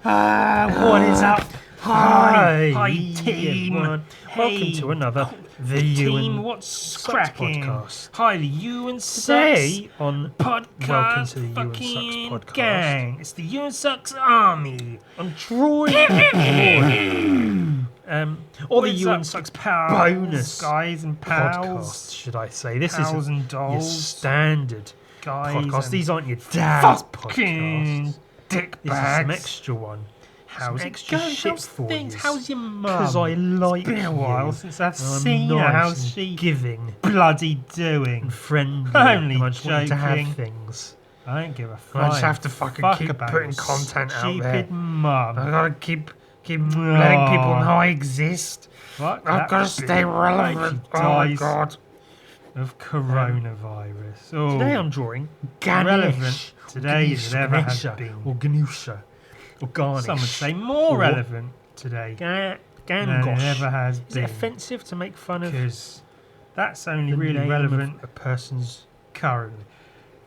What is up? Hi team. Everyone. Welcome to another The You and what's Sucks cracking? podcast. Hi, the You and Sucks Today on podcast. Welcome to the You and fucking Sucks podcast. gang. It's the You and Sucks army. I'm drawing or the You and Sucks bonus guys and pals, podcast, should I say? This pals is and your dolls, standard guys. podcast. And These aren't your dad's fucking podcasts. dick This is bags. some extra one. How's some it extra going? shit How's for things? you. How's your mum? Because I like It's been a while you. since I've And I'm seen her. nice How's and she giving bloody doing? and friendly. Only and I just want to joking. have things. I don't give a I flying just have to fucking fuck keep about putting your content out there. Stupid mum. I gotta keep letting people know I exist. Fuck I've that gotta bitch. stay relevant. She Oh my dies god. of coronavirus. Oh, Today I'm drawing relevant Ganesh. today as it ever has Ganesha, been. or Ganusha. Or Garnish. Some would say more Or relevant today than it Gangosh. ever has Is it been. offensive to make fun of Because that's only the really name relevant of a person's currently.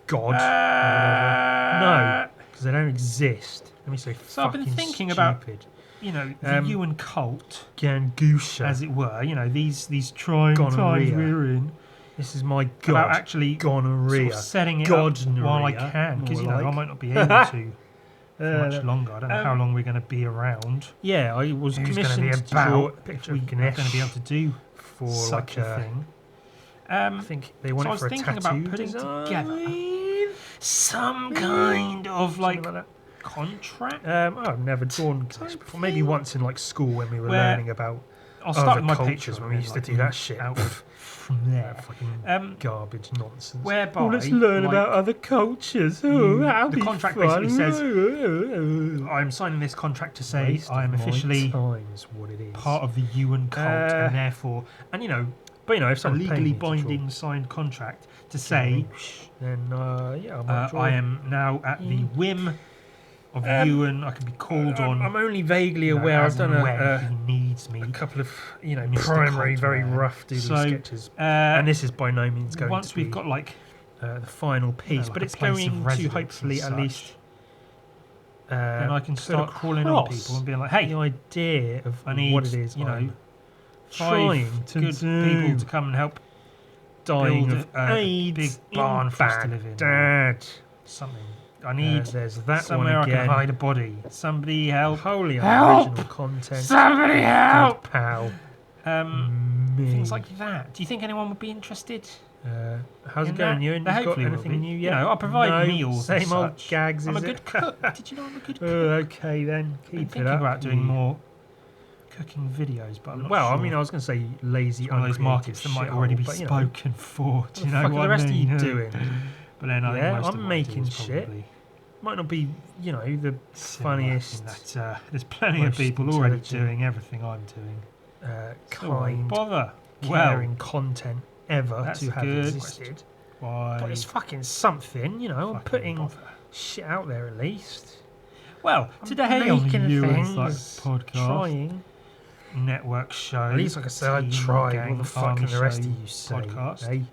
god? or whatever? No, because they don't exist. Let me say So I've been fucking thinking about- stupid. You know, the Um, Ewan cult, Gangusha. as it were. You know, these trying times Gonorrhea. we're in. This is my About god. actually Gonorrhea. sort of setting it Godnorrhea, up while I can, because you know more like. I might not be able to for much Uh, longer. I don't know how long we're going to be around. Yeah, I was Who's commissioned going to to be draw a about picture if of we're going Ganesh to be able to do for such like a thing. I think they want So I it was for a thinking tattoo about putting design. together some kind of like Something like contract. that. I've never drawn Ganesh before. Maybe once in like school when we were Where learning about I'll start other with my cultures Patreon when we and, used to like, do that shit. out from there. Fucking garbage nonsense. Whereby, Oh, let's learn like, about other cultures. Oh, that'll the be contract fun. basically says, says, I'm signing this contract to say I am officially time's what it is. part of the Ewan cult, and therefore, and you know, But you know, if a someone's paying legally me to draw binding signed contract to say then yeah, I might draw. I am now at the whim of Ewan. I can be called on. I'm only vaguely you know, aware. as I've done and when a he needs me. couple of Mr. primary, very Cultman. rough doodly So, sketches, and and this is by no means going once to be we've got like the final piece, like but a it's place of going to residence hopefully and at least. such, then I can put start calling on across people and being like, "Hey, the idea of I need what it is, you know, I'm 5 trying to good do. people to come and help dying build of a AIDS big in barn for us to live in, or Baghdad. something. I need There's that somewhere one I again. can hide a body. Somebody help! Wholly Help! original content. Somebody help!" Good pal. Me. Things like that. Do you think anyone would be interested? How's in it going, that? you? And They you've got hopefully will anything be. new You yet? know, I'll provide No, meals and Same old such. gags. I'm a is good it? cook. Did you know I'm a good cook? Okay then. I'm Keep thinking it up. about doing you- more cooking videos, but I'm not Well, sure. I mean, I was going to say lazy, It's one of those markets that might already be spoken for. Do you know what what the rest I are mean? you doing? But then I think Yeah, most I'm of what I do making is shit. probably Might not be, the similar funniest, in that, there's plenty of most people already intelligent, doing everything I'm doing. So why kind, bother? caring content ever that's to a have good existed. Why? But it's fucking something, I'm fucking putting bother? shit out there at least. Well, I'm today on the making You and things, Sucks podcast trying. network show. At least, like I said, I Team tried. Gang What the fuck Army can the rest Show of you say? podcast. Eh?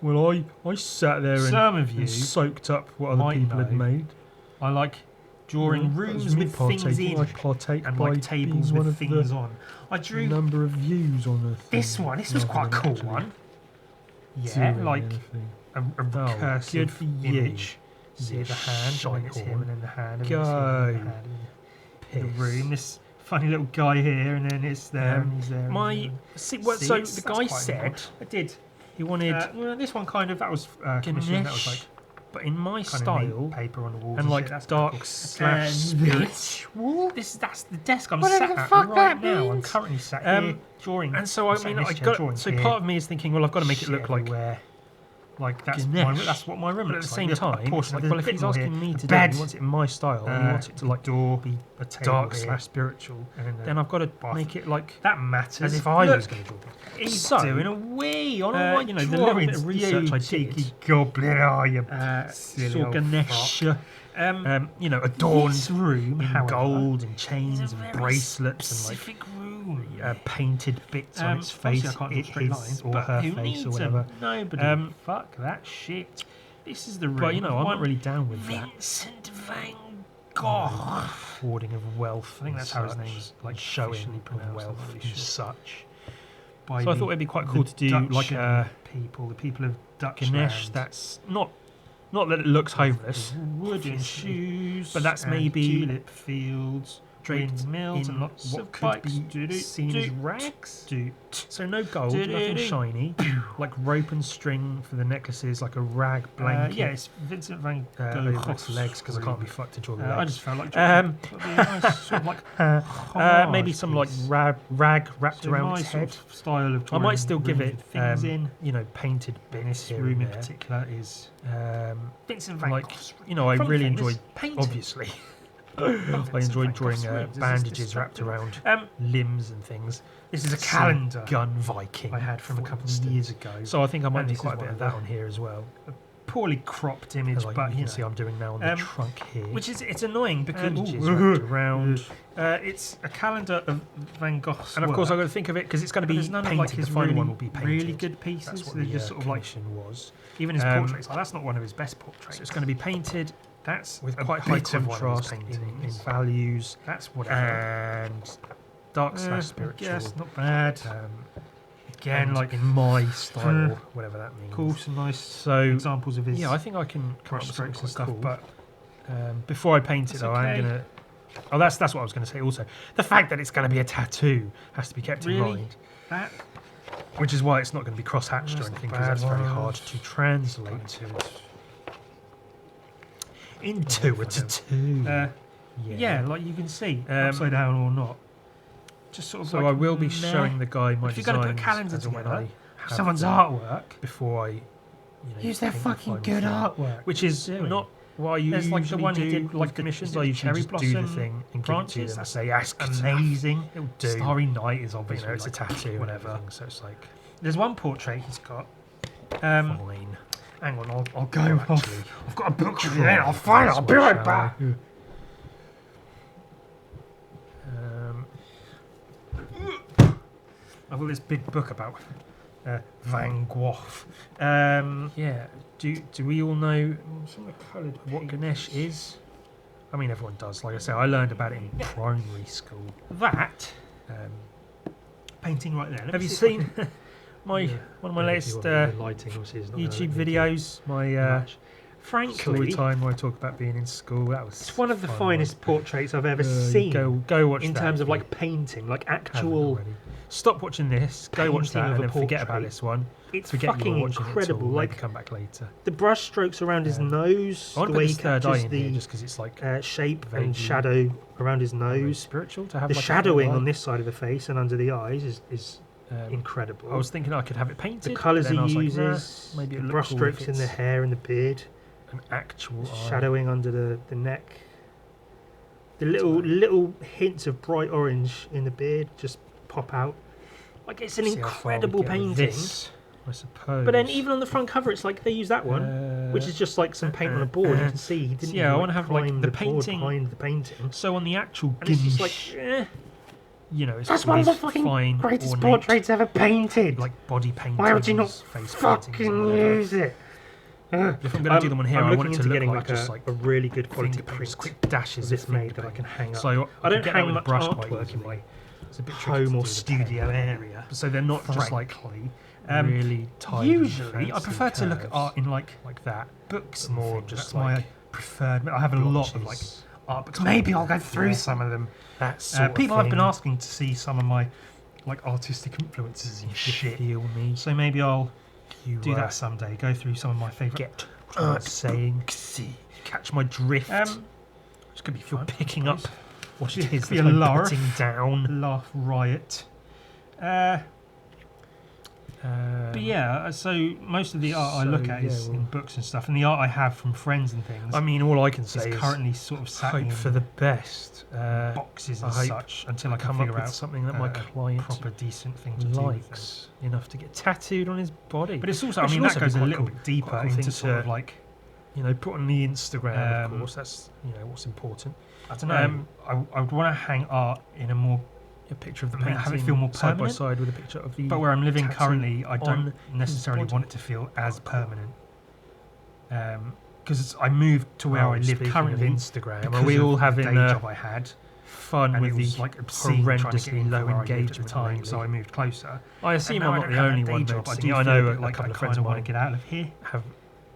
Well, I sat there Some of you and soaked up what other might people had know made. I like drawing rooms with things in I partake and by like tables being one with of things the on. I drew number of views on the thing, this one. This was rather quite a than cool actually one. Yeah, doing like anything. a recursive good for you. image. See You the hand, and then it's him, shithorn. and then the hand, and then it's him, Go. and then the hand, and then the Piss. room. This funny little guy here, and then it's there, and he's there. and My he's see, there. what, so it's- the that's guy quite said good. I did. he wanted, Well, this one kind of that was commissioned. That was like but in my kind style of paper on the walls and like shit. That's dark quite cool. slash And spiritual. that's the desk I'm Whatever sat the at fuck right that now. I'm means. currently sat here drawing. And so I sat in mean, this I chair got drawing so here. part of me is thinking, well, I've got to make it look like. everywhere. Like that's Ganesh. that's what my room But at looks the like. same time, of course, like, there's well, a if bit he's more asking here. me A to do bed, it, he wants it in my style, and he wants it to like door, be a table dark here, slash spiritual. and Then I've got to bath. make it like that matters. as if I Look, was going to draw it. he's So, doing a wee on all my the little bit of research I cheeky did, goblin, are you? Silly saw old Ganesh, fuck. adorned This room, in however, gold and is chains a and very bracelets and like specific room. painted bits on its Obviously face, I can't draw straight his lines, or but her who face needs or 'em? whatever. Nobody. Fuck that shit. This is the room. But I'm of not one really down with that. Vincent van Gogh. hoarding of wealth. I think that's how his name is like showing officially of pronounced. wealth I'm really and sure. such. By So I the- thought it'd be quite the cool to do Dutch like a the people of Dutch Ganesh land. that's not that it looks homeless, Wooden obviously. shoes, But that's and maybe tulip fields, draped windmills, in and lots what of could bikes. be seen as rags. So no gold, Do-do-do. nothing shiny, like rope and string for the necklaces, like a rag blanket. Yeah, it's Vincent van over Gogh. its legs because I can't be fucked to draw the I legs. just felt like Um, nice, sort of like maybe some like piece. rag wrapped So around my its sort head. of style of I drawing might still give rooms it with things in. you know, painted And bits this here room and in there. particular is Vincent Van like, Gogh's you know, I from really famous enjoyed, painting. obviously. I Vincent enjoyed van drawing Gogh's rooms. This is bandages this wrapped stuff. around limbs and things. This is a Some calendar gun Viking I had from a for couple of instance. years ago. So I think I might And do this quite is a bit one of of that on here as well. poorly cropped image, Like but you you can see know, I'm doing now on the Um, trunk here. which is it's annoying because bandages wrapped around. it's a calendar of Van Gogh's And of course, work, I've got to think of it because it's going to but be there's none painted. of like his The final really, one will be painted. really good pieces. That's what They're the just sort of like commission was. even his Um, portraits. Like, that's not one of his best portraits. So it's going to be painted That's with a quite high bit of one of his contrast in paintings. values That's whatever. and dark slash I spiritual. guess not bad. Again, and like in my style, whatever that means. cool, some nice So examples of his yeah, I think I can come up with something brushstrokes and quite stuff. cool. But Before I paint it, That's though, I'm okay. gonna. Oh, that's what I was going to say. Also, the fact that it's going to be a tattoo has to be kept in Really? mind, that which is why it's not going to be cross-hatched or That's anything not because that's bad. very hard to translate into a tattoo. yeah, like you can see, Um, upside down or not. Just sort of So like I will be meh. showing the guy my If you're going to put a designs calendar as and when together, I have someone's them artwork. before I Use their paint the fucking final good thing. artwork. Which is doing? not what I There's usually like the one he do did, with like the commissions. is it I usually cherry just do the blossom thing and branches? give it to them and That's say, yes, amazing. it'll do. Starry Night is But, obviously you know, it's like, a tattoo, and whatever. everything, so it's like There's one portrait he's got. fine. Hang on, I'll go. Actually, I've got a book with try it. I'll find it. I'll be this one, right shall back. I? I've got this big book about Van Gogh. Yeah. Do we all know Some of the coloured what pink. Ganesh is? I mean, everyone does. Like I say, I learned about it in primary school. That Um, painting right there. Let have me you see if I seen can- my Yeah. one of my latest lighting obviously is not gonna YouTube let me do videos? My much. story Frankly, time where I talk about being in school. That was it's one of the fun, finest portraits I've ever wasn't it? seen Go watch in that terms if of you like painting, like haven't actual. already. Stop watching this. Go watch painting that, of and a then forget about portrait. this one. It's Forget you fucking were watching incredible. It till, maybe Like come back later. the brush strokes around his Um, nose, I want the to put way this he third eye captures in here the just because it's like shape vaguely and shadow around his very nose. spiritual to have The like a shadowing third on eye. this side of the face and under the eyes is Um, incredible. I was thinking I could have it painted. the colours but then he I was like, uses, nah, maybe the it'd look brush cool if strokes in the it's hair and the beard, an actual eye. shadowing under the neck. The little hints of bright orange in the beard just pop out. Like it's an See how far we incredible get with painting. This, I suppose. But then even on the front cover, it's like they use that one, which is just like some paint on a board. You can see he didn't. yeah, I even, wanna have, like, prime the board painting- behind the painting. so on the actual And it's just Ganesh, like, you know, it's that's one of the always fucking fine, greatest ornate, portraits ever painted. like body paintings. Why would you not face paintings or fucking whatever. use it? If I'm going to do them on here, I'm I looking want it to into look getting like just a like really good quality fingerprints, print quick dashes of this of made finger that I can paint. hang up. So I I don't get that hang with much brush quite artwork in easily. my It's a bit tricky to home do or with the pen. studio area. So they're not just like Frankly. really tidy. Usually, I fancy prefer to look at curves art in like that. books But and more things. just That's like my preferred. I have a lot of like blotches, art books. Maybe I'll go through Yeah. some of them. that sort of People have been thing. asking to see some of my like artistic influences and If you shit. feel me, So maybe I'll you do that someday. Go through some of my favourite. get what I'm saying. Catch my drift. It's gonna be If you're fun. picking up what it is Be that a I'm laugh. putting down. Laugh riot. But yeah, so most of the art I look so, at yeah, is in well- books and stuff, and the art I have from friends and things I mean, all I can is say is currently sort of sat hope in for the best. boxes I and hope such until I can come up figure with out something that my a client proper decent thing to do with them. likes enough to get tattooed on his body. But it's also, I Which mean, would that also be goes a quite little cool. bit deeper Quite a cool into thing sort of to- like, you know, put on the Instagram, of Um, course. That's what's important. I don't know, I would want to hang art in a more, A picture of the I mean, painting have it feel more side by permanent. side with a picture of the. but where I'm living tattoo currently, I on don't necessarily body. want it to feel as permanent. because I moved to where I live speaking currently. of Instagram, because are we all of having the day job I had, fun and with it the was like obscene trying to get horrendously in low from where I lived at the engagement time, lately? so I moved closer. I assume now I'm I not don't the have that only day one job. noticing do it. I feel know a bit a like couple I of friends kind of of want mine to get out of here. have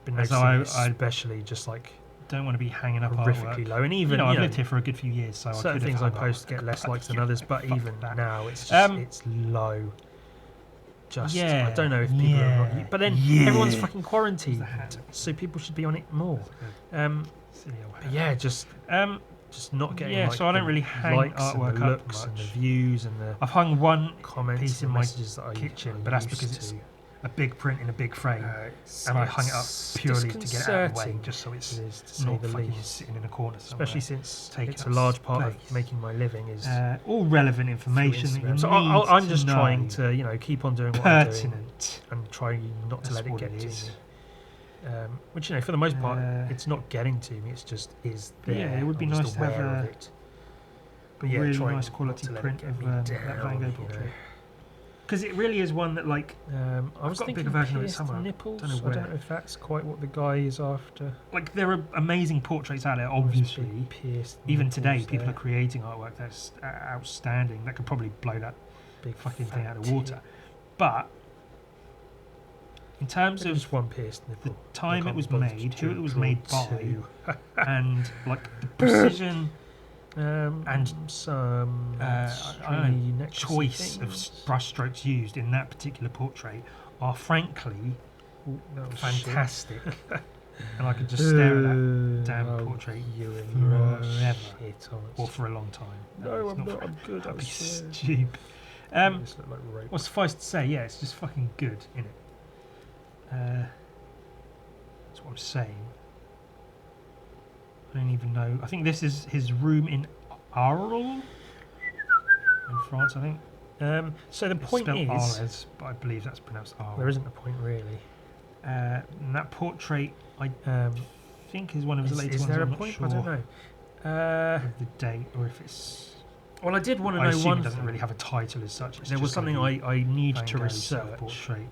been As noticing it, I especially just like don't want to be hanging up horrifically artwork. low. And even I've lived here for a good few years, so I certain could things I have hung post artwork, get less but likes than yeah, others, but fuck even that. now it's just it's low. Just I don't know if people are not, but then everyone's fucking quarantined, so people should be on it more. But yeah, just not getting like so I don't the really hang likes and artwork the up looks and the much. views and the I've hung one comments piece and in my messages that kitchen, I but that's used because it's to. a big print in a big frame, and I hung it up purely to get it out of the way, just so it's it is, to say not the fucking least. sitting in a corner somewhere. Especially since taking it's up a large part space. of making my living is all relevant through information that you Instagram. So need I'm to just know. trying to keep on doing what I'm doing Pertinent. and try not to That's let it what get it to is. me. Which for the most part, it's not getting to me. It's just is there. Yeah, it would be I'm nice just to have aware of a it. But yeah, really trying nice not quality to let print it get of me that down, Van Gogh you portrait. know. Because it really is one that, like, I was got a thinking bigger version of it pierced somewhere. nipples. Don't know I don't where. know if that's quite what the guy is after. like there are amazing portraits out there, obviously. Pierced Even nipples today, people there. are creating artwork that's outstanding. That could probably blow that Big fucking fat thing out of the water. But in terms of just one pierced nipple. the time it was made, who it was draw made by, two. and like the precision and some I don't know, necklacy choice of things. brushstrokes used in that particular portrait are frankly Ooh, that was fantastic. And I could just stare at that damn portrait forever, or for a long time. No, it's I'm not. for- I'm good. I That'd be swear. stupid. This look like rope. Well, suffice to say, yeah, it's just fucking good, isn't it? That's what I'm saying. I don't even know. I think this is his room in Arles, in France, I think. So the It's point spelled is, Arles, but I believe that's pronounced Arles. there isn't a point really. And that portrait, I think, is one of his latest Is ones. there a I'm not point? sure I don't know. of the date, or if it's. Well, I did want to I know assume one it doesn't thing. really have a title as such. It's There was just gonna something be I need Van to Gogh's research self-portrait,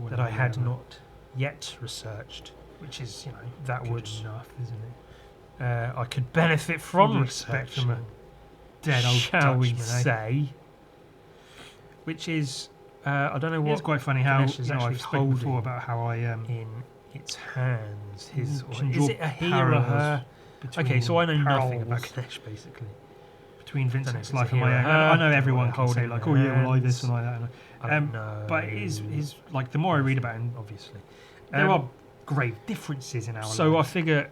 that I had whatever, not yet researched. which is, that good would enough, isn't it? I could benefit from Full respect researching, from a dead old shall we Dutchman, eh? say? Which is, I don't know It's what quite funny how Ganesh is actually I've spoken before holding about how I in its hands. His can is draw it a he or a parallels her? Okay, so I know nothing about parallels Ganesh basically. between Vincent's it's a life and he or my a own. her, I know or everyone they're can say holding like, their oh yeah, well I this hands. and I that. I don't know. But it is like the more I read about him, obviously. there are grave differences in our So I lives, figure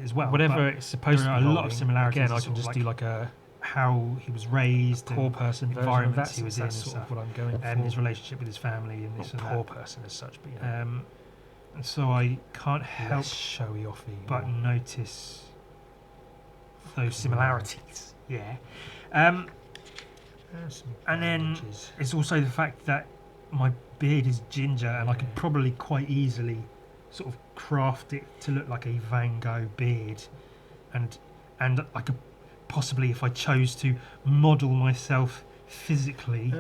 as well. whatever but it's supposed there to are be a lot of holding, similarities Again, I in can sort of just like do like a how he was raised, poor and person version of environments that. he was Since in that's and sort of stuff, what I'm going and for. his relationship with his family and Not this and poor that. person as such, but you know, And so I can't help less showy off but notice those similarities. Yeah. And then it's also the fact that my beard is ginger, and I could probably quite easily sort of craft it to look like a Van Gogh beard, and I could possibly, if I chose to, model myself physically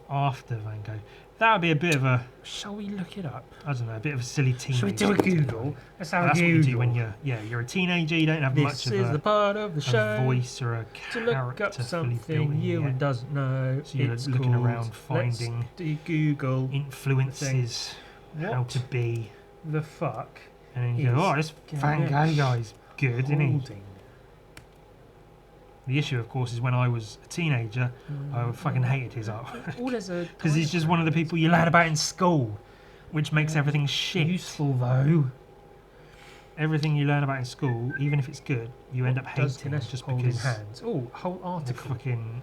after Van Gogh. That would be a bit of a, shall we look it up? I don't know, a bit of a silly teenage. Shall we do a thing to Google? do. Let's have That's a what you do Google. when you're a teenager. You don't have much This of is the part of the a show voice or a to look character up fully something built in you yet. doesn't know. So you're It's looking called, around finding let's do Google influences, how what to be, the fuck and then you go, is oh, this Van Gogh Ganesh guy's good, isn't he? holding. The issue, of course, is when I was a teenager, I fucking hated his art Oh, there's a because he's just one of the people you learn about in school, which makes everything shit. useful though. Everything you learn about in school, even if it's good, you end up Does hating Ganesh just hold in because hands? Oh, whole the article. fucking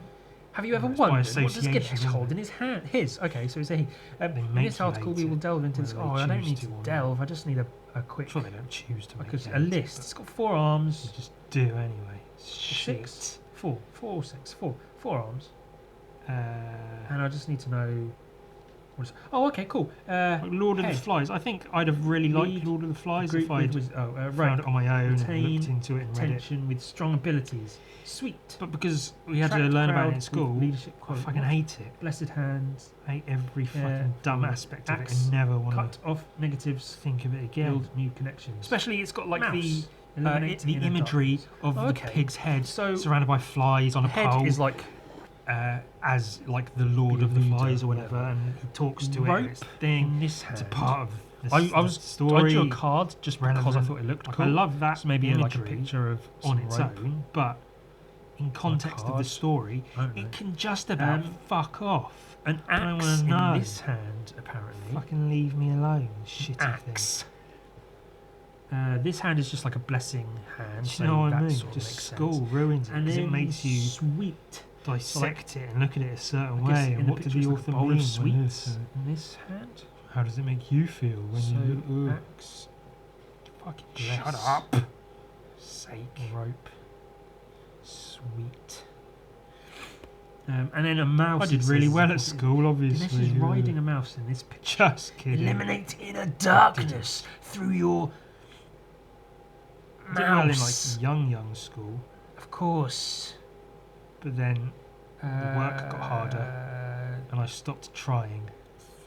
Have you ever it's by wondered what does association, Ganesh isn't hold it? in his hand? His. Okay, so it's a he. In make this you article, hate we will it, delve into this. whether Oh, they I don't choose need to to or not. delve. I just need a quick. I'm sure they don't choose to make Because you a hate it, list. but It's got 4 arms. you just do anyway. Shit. 6, 4 or 6, 4 arms. Uh, And I just need to know Oh, okay, cool. Like Lord of the head. Flies. I think I'd have really liked Lead, Lord of the Flies Group if I'd with found it on my own and Retain looked into it and read it. tension with strong abilities. Sweet. But because we had to Attract learn about crowd it in with school, leadership I quality. fucking hate it. Blessed hands. I hate every Yeah. fucking dumb aspect of it Axe. and never want Cut to off negatives. think of it again. Build new connections. Especially it's got like Mouse. the Eliminate inner imagery darkness. of Oh, the okay. pig's head So surrounded by flies on a head pole is like as like the Lord the of the leader, Flies or whatever, whatever. and he talks to it. Rope And it's thing. in this It's hand. a part of the, I was story. I drew a card just because I relevant. thought it looked Like, cool. I love that So maybe like a imagery picture of on some its rope. own, but in context of the card. story, I don't know. it can just about fuck off. An I don't axe wanna in know. this hand, apparently. Fucking leave me alone, shitty Axe. This hand is just like a blessing hand. thing. So Do you know what I that mean? sort of Just makes school sense. ruins it And because then it makes you sweet. dissect it and look at it a certain I guess way. in And the what did picture the it's like author a bowl mean? of sweets when in this hand. how does it make you feel when you So look? axe. Fucking Bless. shut up. Sake. Rope. Sweet. And then a mouse. I did it really says well is at important. school, obviously. Dinesh is yeah. riding a mouse in this picture. Just kidding. Eliminate inner darkness through your I did well in mouse. like young school, Of course. but then work got harder and I stopped trying.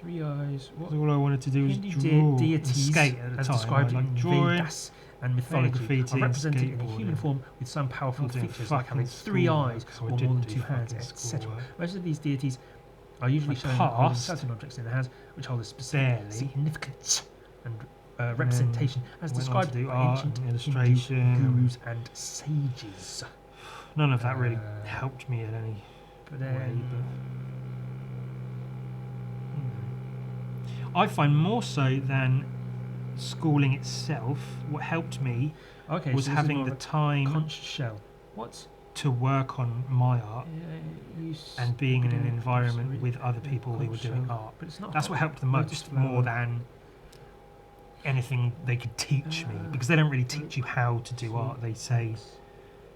3 eyes. What? 'Cause all I wanted to do was Hindi draw and deities, skate at the as time. described I in liked drawing. Vedas and mythology, graffiti are and represented in a skateboarding. human form with some powerful Not doing features like having fucking 3 schoolwork, eyes so I or more didn't than do 2 hands, fucking etc. schoolwork. Most of these deities are usually My shown holding past, certain objects in their hands, which hold a specific barely. significance and representation, as went on described to do by art ancient and Hindu illustration. gurus and sages. None of that really Uh, helped me in any But way. then, I find more so than schooling itself, what helped me okay, was so this is having more the of a time conch shell. What? to work on my art You and being in an Yeah, environment sorry. with other people who were Conch doing shell. art. But it's not. That's what helped the Lotus most, flower. more than anything they could teach me, because they don't really teach you how to do art. They say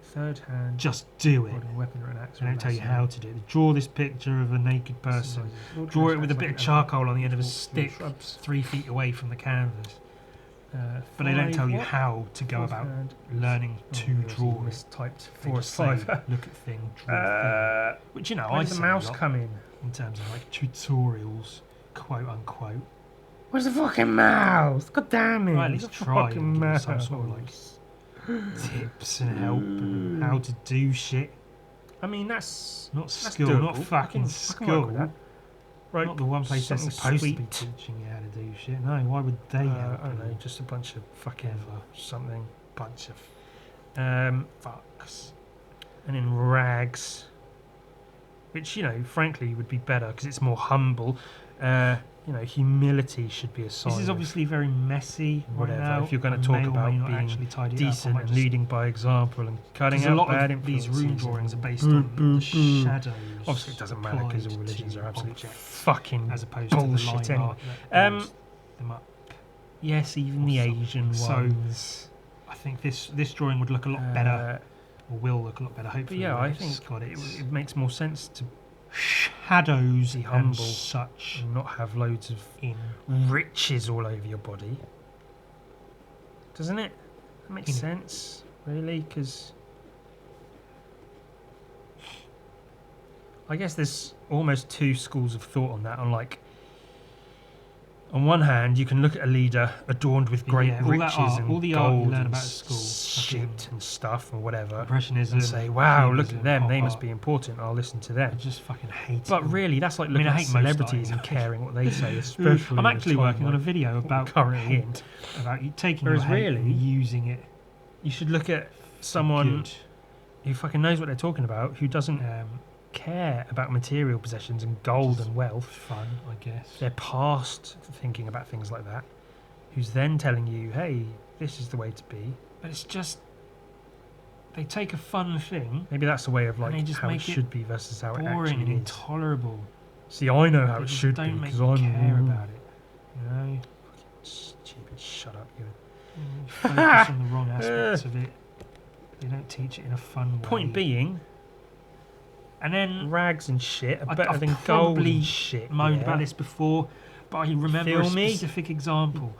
Third hand. just do it. Holding a weapon or an axe. They don't tell you how to do it. They draw this picture of a naked person, Lord draw it Translates with a like bit an of charcoal on the end of a elephant, stick shrubs. 3 feet away from the canvas. But they don't tell you how to go Fourth about hand. learning to draw it. Mistyped. They 4 just is say, 5. look at thing, draw thing. Which, you know, Where I does the say mouse a lot come in? in terms of like tutorials, quote unquote. Where's the fucking mouse? God damn it! I at least It's a try fucking and give you some mouse. sort of like tips and help and how to do shit. I mean, that's Not that's skill, doable. not fucking I can work school. with that. Right. Not the one place they're something supposed to be sweet. teaching you how to do shit. No, why would they help I don't you? know, just a bunch of fucking Ever. something. Bunch of Fucks. And then rags, which, you know, frankly would be better because it's more humble. You know, humility should be a sign. This is of obviously very messy. whatever. Right now. If you're going I to talk may or about may not being actually tidy it up, I decent might and just- leading by example and cutting Because a out lot bad of these influences rune and drawings are based boo, on boo, the boo. shadows. Obviously, it doesn't matter because all applied religions to are absolute objects, fucking as opposed bullshit to the line anyway. art that Um, builds them up. Yes, even the Or Asian something. So, ones. I think this drawing would look a lot better, or will look a lot better. But Hopefully, yeah, when I it's think got it, its it makes more sense to shadows be and humble. such not have loads of in. riches all over your body. Doesn't it? That makes In- sense, really, because I guess there's almost 2 schools of thought on that. On like, on one hand, you can look at a leader adorned with great Yeah, all that riches art, and all the art you gold learn and about at school, shit fucking and stuff and whatever, Impressionism, and say, "Wow, look Cubism, at them! pop They must art. be important. I'll listen to I them." just fucking hate it. But all. really, that's like I mean, looking I at hate most art celebrities and anyway. caring what they say, especially. I'm in actually time working on a like video what about we're currently in. hate, about you taking Whereas your hate really, and using it. You should look at for someone good. who fucking knows what they're talking about, who doesn't care about material possessions and gold and wealth. Fun, I guess. They're past thinking about things like that. Who's then telling you, "Hey, this is the way to be." But it's just they take a fun thing, Maybe that's the way of And like they just how it make it should be versus how it boring and actually is. intolerable. See, I know how They it just should be don't make because you I'm care about it. You know, Stupid. Shut up, you. you focus on the wrong aspects of it. They don't teach it in a fun way. Point being, And then rags and shit are I've better than gold probably and shit. moaned yeah. about this before, but I remember Feel a me? specific example.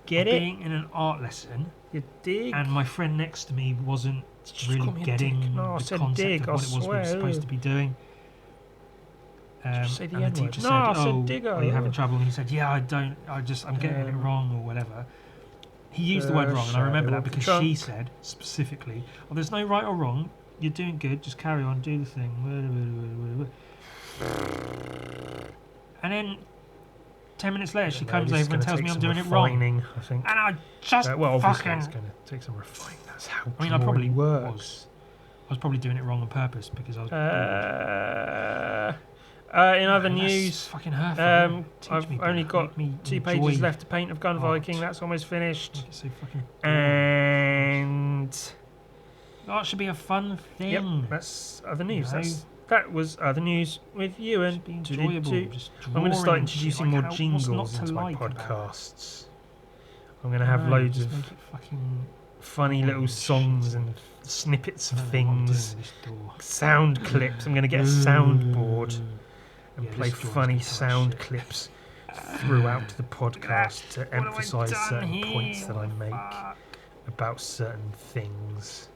Get of it? being in an art lesson, You dig? and my friend next to me wasn't Just really call me a getting dick. No, I the said concept dig, of I what it was we were swear. supposed to be doing. Did you say the And the N-word? teacher No, said, I said "Oh, digger." are you having trouble?" And he said, "Yeah, I'm getting it wrong or whatever." He used the word wrong, and I remember shadow that of the because she trunk. said specifically, "Oh, there's no right or wrong. You're doing good. Just carry on, do the thing." And then 10 minutes later, she comes over and tells me I'm doing it wrong, I think. and I just Well, obviously, fucking. it's going to take some refining. That's how I mean, I probably drawing works. was. I was probably doing it wrong on purpose because I was bored. In other Man, that's news, fucking hurtful. Teach I've me only better. got Make me 2 enjoy pages left to paint of Gun art. Viking. That's almost finished. Make it so fucking boring. And Art should be a fun thing. yep, that's other news. You know? That was other news with you It and should be enjoyable. Just I'm going to start drawing and shit, introducing like more what's jingles not to into my like about it? podcasts. I'm going to have No, loads just of make it fucking funny boring little and songs shit. and snippets I of don't know what I'm doing things, with this door. sound clips. I'm going to get a soundboard and Yeah, play this door's funny gonna sound sound shit. clips throughout the podcast to What have I emphasise done certain here? points that I What the make fuck? about certain things.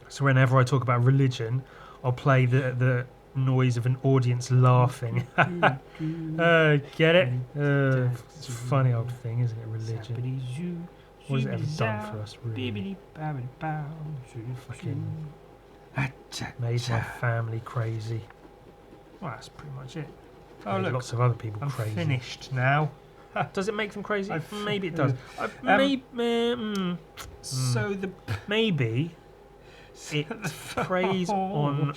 So whenever I talk about religion, I'll play the noise of an audience laughing. Get it? It's a funny old thing, isn't it? Religion. What has it ever done for us, really? Fucking made my family crazy. Well, that's pretty much it. Oh, Made look, lots of other people I'm crazy. finished now. Does it make them crazy? I've- Maybe it does. So the Maybe it preys on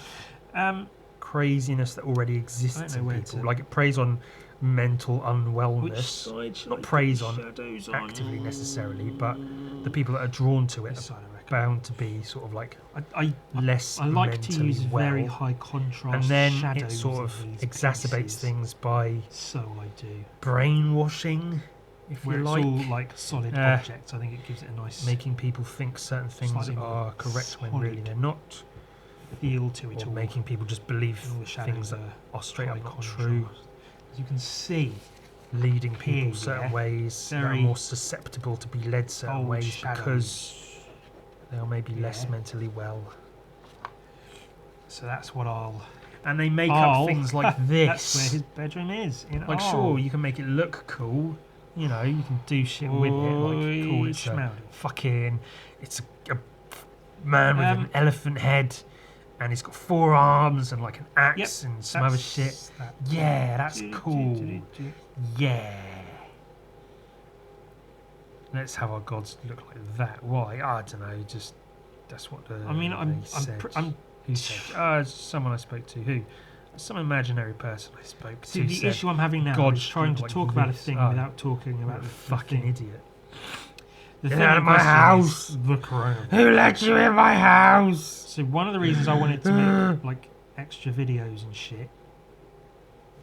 craziness that already exists know in where people. to- Like it preys on mental which unwellness. side should Not I put preys the on shadows actively necessarily, but the people that are drawn to it This are side, I reckon. bound to be sort of like I less I like to mentally use well, very high contrast and then shadows it sort of in these exacerbates pieces. things by So I do. brainwashing, if Where you it's like, all like solid objects, I think it gives it a nice making people think certain things Slightly more are correct when really solid. they're not, feel to it or all. making people just believe And all the things shadows that are are straight high up not contrast. true, As you can see, leading people Here, certain yeah. ways that are Very more susceptible to be led certain old ways shadows. because they are maybe less Yeah. mentally well. So that's what I'll. And they make I'll- up things like this. That's where his bedroom is. In Like, Arl. sure, you can make it look cool. You know, you can do shit with it. Like, cool, Oi, it's a schmowdy. fucking... It's a man with an Um, elephant head, and he's got 4 arms and like an axe and some other That's shit. that. Yeah, that's cool. Yeah. Let's have our gods look like that. Why? I don't know. Just that's what the. I mean, they I'm said. I'm Who said? Someone I spoke to. Who? Some imaginary person I spoke to. See, the said, issue I'm having now God is trying to like talk about a this. thing Oh, without talking What about a the fucking thing. idiot! The Get thing out in of my question house! is the coronavirus. Who let you in my house? So one of the reasons I wanted to make like extra videos and shit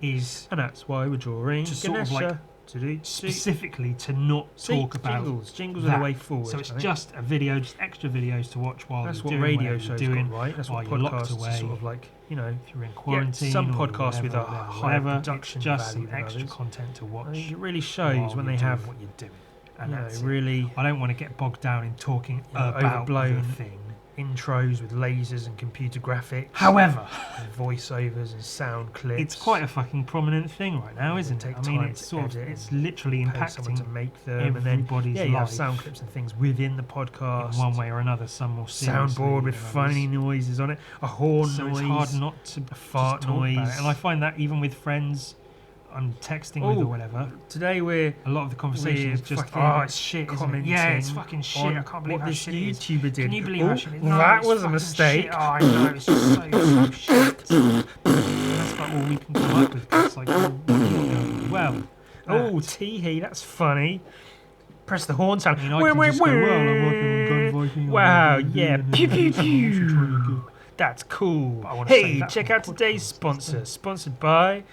is And that's why we're drawing to sort of like Ganesha. specifically to not talk about. jingles. Jingles are that. the way forward. So it's I think. just a video, just extra videos to watch while That's you're what doing radio whatever shows you're doing got right. That's what while you're locked podcasts are away. sort of like, you know. if you're in quarantine. some or podcasts with whatever, a whatever, higher whatever, production it's just value some than extra others. content to watch. I think it really shows while when you're they doing have, what you're doing, and you know, that's it. really I don't want to get bogged down in talking Yeah, about overblown. the thing. intros with lasers and computer graphics. However, and voiceovers and sound clips. it's quite a fucking prominent thing right now, isn't it? take I mean, time it's to sort of, edit it's and literally pay someone to impacting make them, and then everybody's you have life sound clips and things within the podcast. in one way or another. Some more seriously Soundboard with than funny others. noises on it, a horn So noise, it's hard not to a fart just talk about noise. it. And I find that even with friends I'm texting with Oh, or whatever, Today we're a lot of the conversation is just, fucking oh, it's shit, isn't it? Yeah, it's commenting fucking shit. on I can't believe what how this shit it is. YouTuber did. Can you believe Oh, how shit it is? No, that it's was a fucking mistake. Shit. Oh, I know, it's just so shit. And that's about all we can come up with. 'Cause it's like, well, what are you doing? Well, Oh, tee-hee, that's funny. Press the horn sound. I mean, I can just go, well, I'm working on Gun Viking. Wow, I'm yeah. doing Pew, pew, it, and I'm also trying to pew. That's cool. But I wanna say Hey, that check from out the today's podcast. sponsor. Sponsored by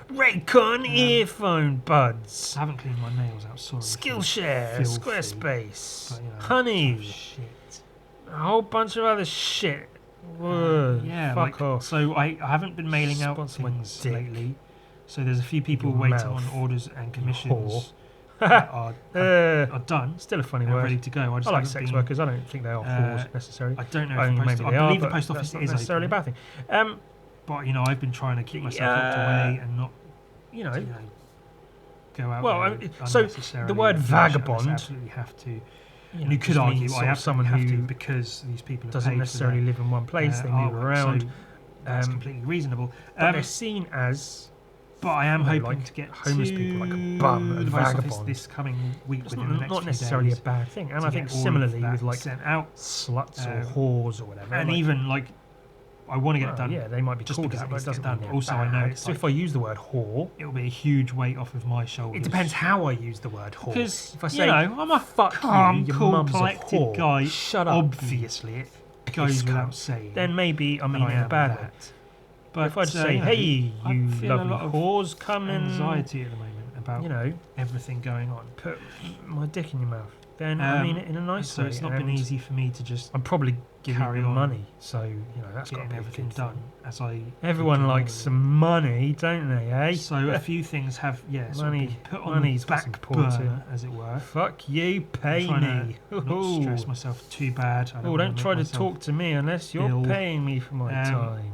Raycon earphone buds. I haven't cleaned my nails out, sorry. Skillshare, Filthy. Squarespace, But, you know, Honey, shit. a whole bunch of other shit Yeah, fuck off. So I haven't been mailing out Sponsor my things dick. lately. So there's a few people Your waiting mouth. on orders and Whore. commissions that are done. Still a funny and word. ready to go. I just I like haven't sex been, workers. I don't think they are whores necessarily. I don't know I if mean, the post, maybe they I are, believe the but post office that's not is necessarily open. a bad thing. But I've been trying to keep myself locked away and not you know, go out. well, there so unnecessarily the word unless I vagabond. absolutely have to. You And you could argue I absolutely someone have who to because these people are doesn't paid necessarily for live in one place. They move artwork, around. So that's completely reasonable. But they're seen as. But I am hoping like to get homeless to people, like a bum, a the post office vagabond. this coming week It's within the next not few necessarily days a bad thing. And to I think get all of similarly that with like sent out, sluts or whores or whatever. and like, even like I want to get it done. Yeah, they might be just called because that, it but needs it to doesn't get mean done. they're Also, I bad. know it's So if I use the word whore, it will be a huge weight off of my shoulders. it depends how I use the word whore. Because if I say, I'm a fuck calm, you, your cool, mum's a collected whore, guy. shut up. Obviously, it goes cunt. without saying. Then maybe I mean and it in a bad way. that. But if I just say, hey, I you feel a lovely lot of whores, come and anxiety at the moment about everything going on. put my dick in your mouth. Then I mean it in a nice way. So it's not been easy for me to just I'm probably giving carry them on money, so that's got to getting be everything everything done as I. Everyone likes some money, don't they? Eh? So a few things have money put on the back burner, as it were. Fuck you, pay me. Not stress myself too bad. Don't try to talk to me unless you're paying me for my time.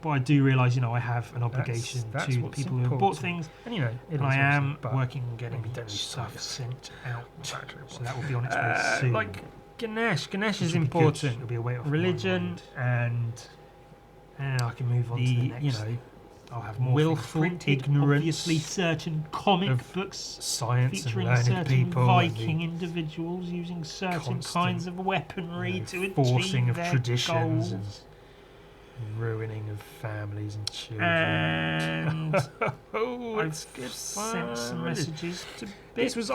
But I do realise, I have an obligation to the people who have bought things, and and I am working on getting stuff sent out. So that will be on its way soon. Like Ganesh is It'll important. be a weight off Religion and I can move on to the next. I'll have more willful ignorance, obviously certain comic books, science featuring and certain people, Viking individuals using certain kinds of weaponry to forcing achieve of their traditions goals. and ruining of families and children. And It's good. Sent some messages to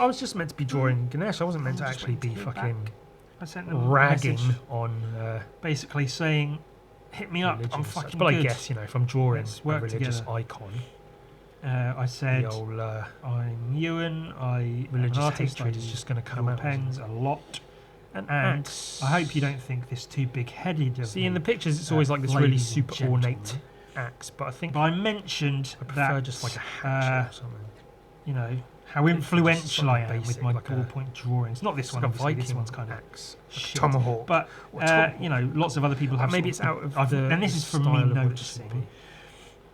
I was just meant to be drawing Ganesh. I wasn't meant to actually be fucking I sent them ragging a message on basically saying, hit me up, I'm fucking But good. I guess, if I'm drawing Let's a work religious together. icon, I said, the old I'm Ewan, I'm religious an artist, hatred I is use just going to come your out. pens a lot. And I hope you don't think this too big-headed of See, me, in the pictures, it's always like this really ladies and super ornate gentlemen. axe, but I think But I mentioned I prefer that just like a hatchet or something. how influential I am basic, with my like a- ballpoint drawings. Not this It's one, like a obviously. This Viking one's kind of axe, shit. tomahawk. But lots of other people have. Maybe it's out of the and this is from style me of what it noticing. should be.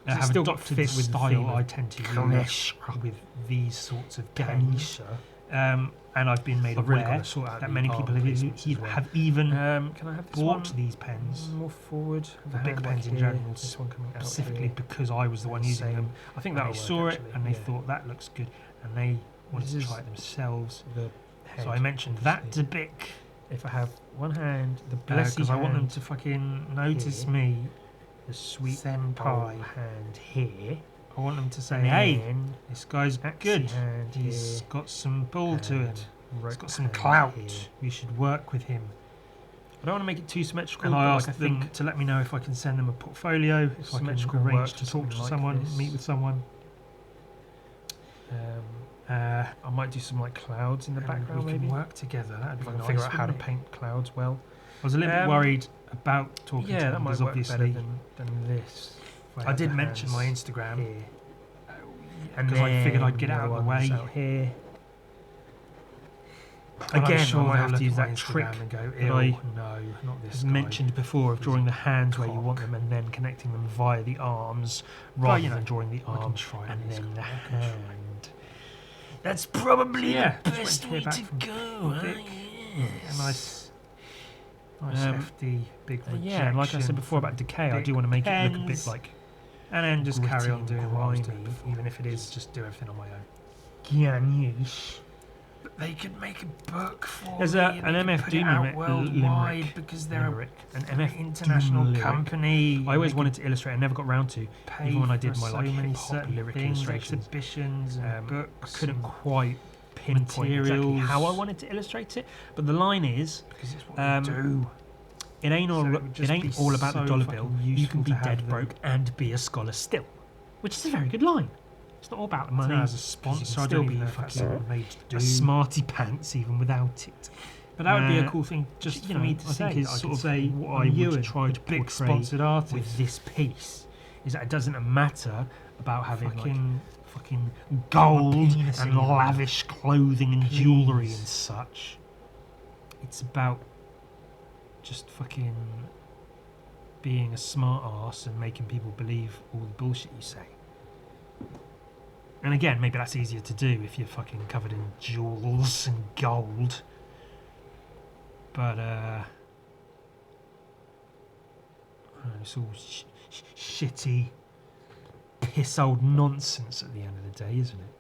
I Does it have still adopted fit the with the style theme of I tend to use Ganesh? with these sorts of pens. Ganesha. And I've been made I've really aware got to sort out that the many arm people placements as well. have even Can I have this bought one these pens, more forward? the big hand pens back in here, general, this one coming out specifically here. because I was the one using them. I think And that they saw it and they thought that looks good, and they wanted This to is try it themselves. the head, So I mentioned that obviously. to Bick If I have one hand, the blessed because I want them hand, to fucking notice here. me, the sweet senpai. old hand here. I want them to say, And "Hey, then this guy's axy good. hand He's here, got some bull to him. and He's rope got some hand clout. here. We should work with him." I don't want to make it too symmetrical. And I but asked like them to let me know if I can send them a portfolio, if I can Symmetrical arrange work to to talk something to like someone, this. meet with someone. I might do some like clouds in the And background, we can maybe. work together. That'd If be I can nice, figure out how to wouldn't it? paint clouds well. I was a little bit worried about talking to Yeah, that them might because work better obviously than this. I did mention my Instagram here. and because I figured I'd get the out of the other way. one's out here. And I'm Again, sure I might they'll have look to use at my that trick Instagram and go, that "Ew, I no, not this As guy." mentioned before, of drawing the hands where you want cock. them and then connecting them via the arms rather you know, than drawing the I can arm try and this. then the I can try. hand. That's probably Yeah, the just wait best to hear way back to from go. Vic. Yes. A nice hefty big rejection. Yeah, and like I said before about decay, I do want to make it look a bit pens. like And then just carry on gritty doing and what I was grimy doing before, even if it is just do everything on my own. Ganesh. They could make a book for There's me an and they could MF put Doom it out limerick- worldwide because they're Limerick. An an MF international Doom lyric. company. I always They wanted to illustrate. I never got round to. pay even when I for did my so like many hip hop certain lyric things, illustrations. exhibitions and books. Couldn't and- quite pinpoint exactly materials. how I wanted to illustrate it, but the line is, because it's what Um, we do. "It ain't all So it would just it ain't be all about the so dollar fucking bill. You useful can be to have dead them. broke and be a scholar still," which is a very good line. It's not all about the money. As a 'cause you sponsor, can I still don't be even know if that's fucking made to do. a smarty pants even without it. But that would be a cool thing just for me to say. I think it's sort of say what I would try to big portray sponsored artist with this piece is that it doesn't matter about having fucking gold and lavish clothing and jewellery and such. It's about just fucking being a smart arse and making people believe all the bullshit you say. And again, maybe that's easier to do if you're fucking covered in jewels and gold. But it's all shitty, piss old nonsense at the end of the day, isn't it?